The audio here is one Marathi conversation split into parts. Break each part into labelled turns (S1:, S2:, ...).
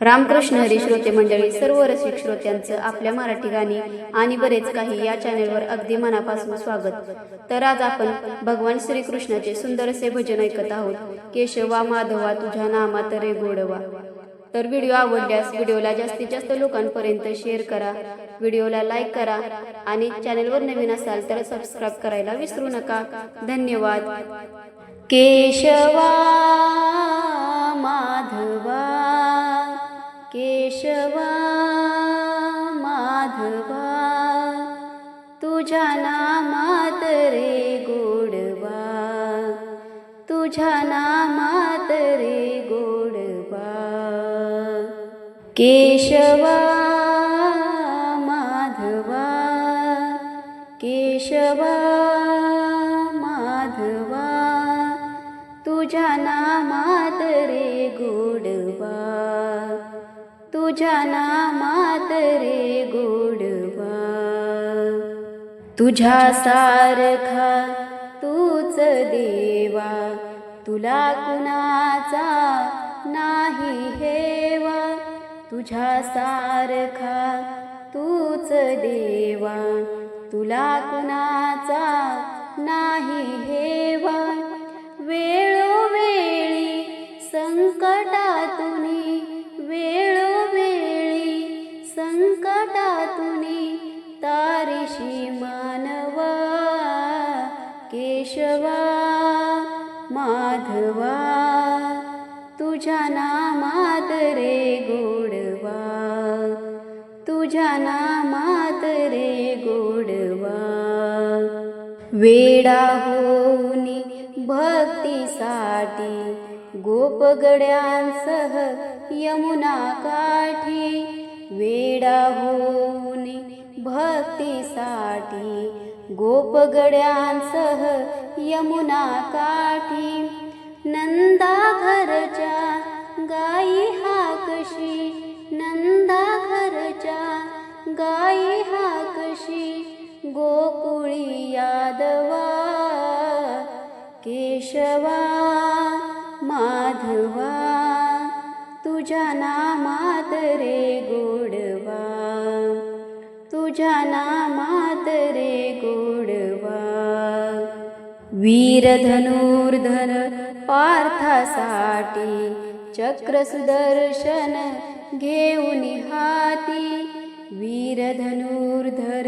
S1: रामकृष्ण हरी श्रोते मंडळी, सर्व रसिक श्रोत्यांचं आपल्या मराठी गाणी आणि बरेच काही या चॅनलवर अगदी मनापासून स्वागत। तर आज आपण भगवान श्रीकृष्णाचे सुंदर असे भजन ऐकत आहोत। केशवा माधवा तुझ्या नामात रे गोडवा। तर व्हिडिओ आवडल्यास व्हिडिओला जास्तीत जास्त लोकांपर्यंत शेअर करा, व्हिडिओला लाईक करा आणि चॅनलवर नवीन असाल तर सबस्क्राइब करायला विसरू नका। धन्यवाद। केशवा माधवा, केशवा माधवा तुझ्या नामात रे गोडवा, तुझ्या नामात रे गोडवा। केशवा माधवा, केशवा माधवा तुझ्या नामात रे गोडवा, तुझ्या नामात रे गोडवा। तुझ्या सारखा तूच देवा, तुला कुणाचा नाही हेवा। तुझ्या सारखा तूच देवा, तुला कुणाचा नाही हेवा। वेळोवेळी संकटातुनी, वेळोवेळी संकटातुनी तारीशी मानवा। केशवा माधवा तुझ्या नामात रे गोडवा, तुझ्या नामात रे गोडवा। वेडा होऊनी भक्तीसाठी गोपगड्यांसह यमुना काठी। वेडा होऊनी भक्तीसाठी गोपगड्यांसह यमुना काठी। नंदा घरच्या गाई हाकशी, नंदा घरच्या गाई हाकशी गोकुळी यादवा। केशवा माधवा तुझ्या नामात रे गोडवा, तुझ्या नामात रे गोडवा। वीर धनुर्धर पार्थासाठी चक्र सुदर्शन घेऊन हाती। वीर धनुर्धर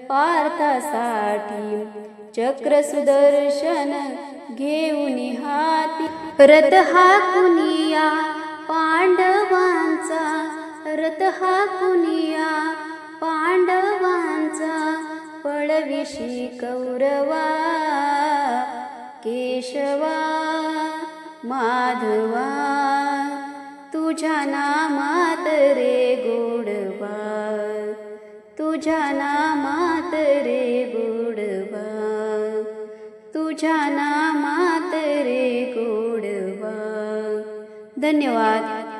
S1: पार्थासाठी चक्र सुदर्शन घेऊन हाती। रथ हाकुनिया पांडवांचा, रथ हाकुनिया पांडवांचा पळविशी कौरवा। केशवा माधवा तुझ्या नामात रे गोडवा, तुझ्या नामात रे गोडवा, तुझ्या नामात रे गोडवा। धन्यवाद।